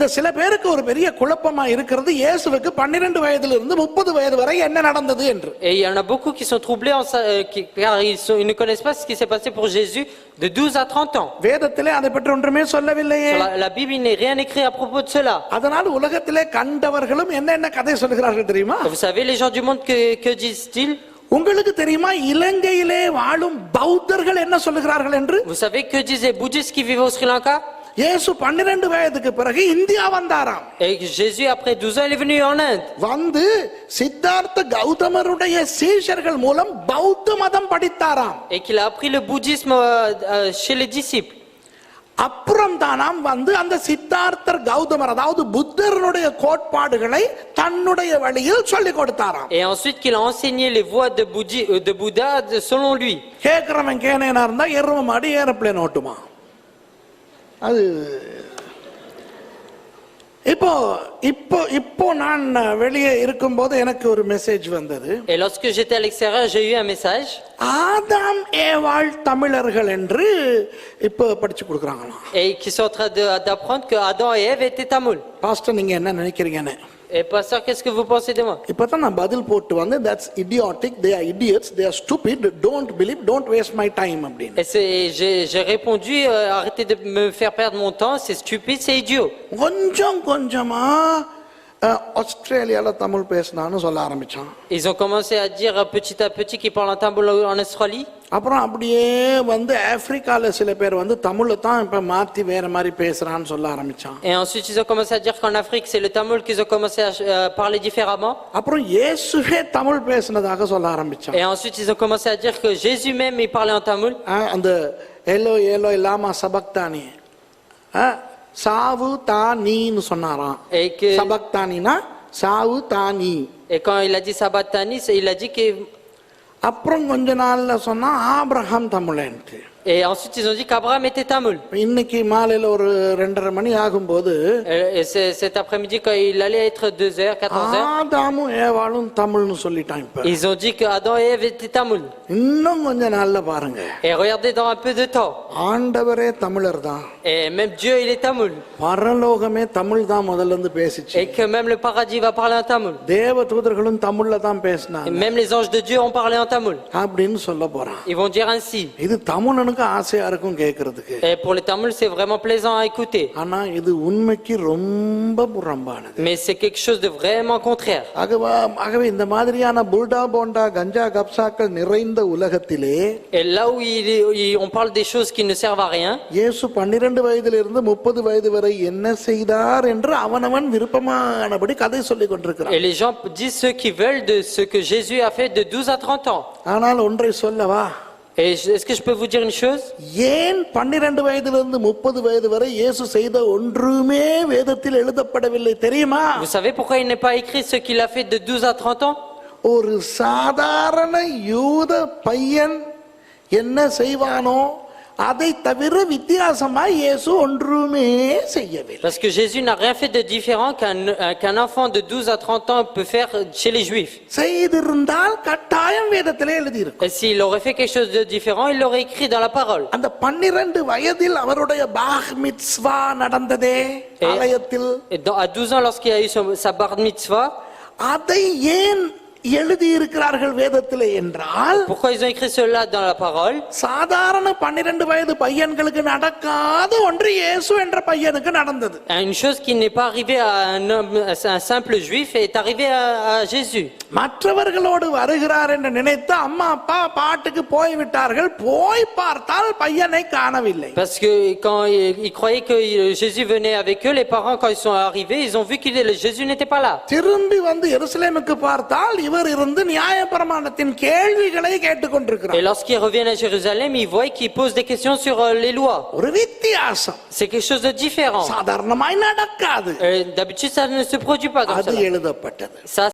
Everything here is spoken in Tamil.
இந்த சில பேருக்கு ஒரு பெரிய குழப்பமா இருக்கிறது இயேசுவுக்கு 12 வயதிலிருந்து 30 வயது வரை என்ன நடந்தது என்று. Et il y en a beaucoup qui sont troublés car ils ne connaissent pas ce qui s'est passé pour Jésus de 12 à 30 ans. வேதத்திலே அதை பற்றி ஒன்றுமே சொல்லவில்லையே. La Bible, il n'est rien écrit à propos de cela. அதனால் உலகத்திலே கண்டவர்களும் என்ன கதை சொல்கிறார்கள் தெரியுமா? Vous savez, les gens du monde, que disent-ils? உங்களுக்கு தெரியுமா இலங்கையிலே வாழும் பௌத்தர்கள் என்ன சொல்லுகிறார்கள் என்று? Vous savez que disent les bouddhistes qui vivent au Sri Lanka? இயேசு 12 வயதுக்கு பிறகு இந்தியா வந்தாராம். Et Jésus, après 12 ans, il est venu en Inde. வந்து சித்தார்த்த கௌதமருடைய சீஷர்கள் மூலம் பௌத்த மதம் படித்தாராம். Et qu'il a appris le bouddhisme chez les disciples. அப்புறம் தானாம் வந்து அந்த சித்தார்த்தர் கௌதமர் அதாவது புத்தருடைய கோட்பாடுகளை தன்னுடைய வழியில் சொல்லிக் கொடுத்தாராம். Et ensuite qu'il a enseigné les voies de Bouddha selon lui. கேக்குறவன் கேனேனா இருந்தா எரும மாடி ஏரோப்ளேன் ஓட்டுமா? அது இப்போ நான் வெளியே இருக்கும்போது எனக்கு ஒரு மெசேஜ் வந்தது. Et lorsque j'étais à l'extérieur, j'ai eu un message. ஆதாம் ஏவாள் தமிழர்கள் என்று இப்போ படிச்சு கொடுக்குறாங்களாம். Et qui sont en train d'apprendre que Adam et Ève étaient tamouls. Pastor நீங்க என்ன நினைக்கிறீங்கன்னு? Et pasteur, qu'est-ce que vous pensez de moi? இப்பதான் நான் பதில் போட்டு வந்து that's idiotic, they are idiots, they are stupid, don't believe, don't waste my time அப்படின்னு. Et j'ai répondu, arrêtez de me faire perdre mon temps, c'est stupide, c'est idiot. கொஞ்சமா ஆஸ்திரேலியால தமிழ் பேசினான்னு சொல்ல ஆரம்பிச்சான். Ils ont commencé à dire petit à petit qu'ils parlent en tamoul en Australie. அப்புறம் அப்படியே வந்து ஆப்பிரிக்கால சில பேர் வந்து தமிழை தான் இப்ப மாத்தி வேற மாதிரி பேசுறான்னு சொல்ல ஆரம்பிச்சான். Et ensuite ils ont commencé à dire qu'en Afrique c'est le tamoul qu'ils ont commencé à parler différemment. அப்புறம் இயேசுவே தமிழ் பேசினதாக சொல்ல ஆரம்பிச்சான். Et ensuite ils ont commencé à dire que Jésus même il parlait en tamoul. அந்த எலோய் லாமா சபக்தானி சாவு தானின்னு சொன்னாராம். சபக்தானினா சாவு தானி. Et quand il a dit Sabatani, il a dit que அப்புறம் கொஞ்ச நாள்ல சொன்னா Abraham தமிழன்ட்டு. Et ensuite ils ont dit qu'Abraham était tamoul. இன்னைக்கு மாலையில ஒரு 2:30 மணி ஆகும்போது cet après-midi quand il allait être 2h 14h ஆதாமும் ஏவாளும் தமிழ்னு சொல்லிட்டான். இப்ப ils ont dit que Adam et Ève étaient tamouls. இன்னும் கொஞ்ச நாள்ல பாருங்க. Et regardez dans un peu de temps. ஆண்டவரே தமிழர் தான். Et même Dieu il est tamoul. பரலோகமே Tamil தான் முதல்ல இருந்து பேசிச்சு. Et que même le paradis va parler en tamoul. தேவ தூதர்களும் தமிழ்ல தான் பேசினாங்க. Et même les anges de Dieu ont parlé en tamoul. அப்படின்னு சொல்ல போறான். Ils vont dire ainsi. இது தமிழனுக்கு ஆசையா இருக்கும் கேக்குறதுக்கு. Et pour les tamouls c'est vraiment plaisant à écouter. ஆனா இது உண்மைக்கு ரொம்ப புறம்பானது. Mais c'est quelque chose de vraiment contraire. ஆகவே இந்த மாதிரியான புல்டா போண்டா கஞ்சா கப்சாக்கள் நிறைந்த உலகத்திலே Et là où on parle des choses qui ne servent à rien. இயேசு 12 வயதிலிருந்து 30 வயது வரை என்ன செய்தார் என்று அவனவன் விருப்பமானபடி கதை சொல்லிக் கொண்டிருக்கிறான். Et les gens disent ce qu'ils veulent de ce que Jésus a fait de 12 à 30 ans. ஆனால் ஒன்றை சொல்லவா? Et est-ce que je peux vous dire une chose? ஏன் 12 வயதிலிருந்து 30 வயது வரை இயேசு செய்த ஒன்றுமே வேதத்தில் எழுதப்படவில்லை தெரியுமா? Vous savez pourquoi il n'est pas écrit ce qu'il a fait de 12 à 30 ans? ஒரு சாதாரண யூத பையன் என்ன செய்வானோ அதை தவிர வித்தியாசமா இயேசு ஒன்றுமே செய்யவில்லை. Parce que Jésus n'a rien fait de différent qu'un enfant de 12 à 30 ans peut faire chez les Juifs. செய்திருந்தால் கட்டாயம் வேதத்திலே எழுதி இருக்கும். Et s'il aurait fait quelque chose de différent, il l'aurait écrit dans la parole. அந்த 12 வயதில் அவருடைய பார் மித்வா நடந்ததே ஆலயத்தில். À 12 ans lorsqu'il a eu sa bar mitzvah, அதை ஏன் எழுதி இருக்கிறார்கள் வேதத்திலே என்றால் pourquoi ils ont écrit cela dans la parole? சாதாரண 12 வயது பையன்களுக்கு நடக்காத ஒன்று இயேசு என்ற பையனுக்கு நடந்தது. Une chose qui n'est pas arrivée à un simple juif est arrivée à Jésus. மற்றவர்களோடு வருகிறார் என்று நினைத்து அம்மா அப்பா பாட்டுக்கு போய் விட்டார்கள். போய் பார்த்தால் பையனை காணவில்லை. Parce que quand ils croyaient que Jésus venait avec eux, les parents quand ils sont arrivés, ils ont vu que Jésus n'était pas là. திரும்பி வந்து எருசலேமுக்கு பார்த்தால் இவர் இருந்து நியாயப்பிரமாணத்தின் கேள்விகளை கேட்டுக்கொண்டிருக்கிறார். Et lorsqu'ils reviennent à Jérusalem, ils voient qu'ils posent des questions sur les lois. ஒரு வித்தியாசம். C'est quelque chose de différent. சாதாரணமாய் நடக்காது. D'habitude ça ne se produit pas comme ça. அது எழுதப்பட்டது. Ça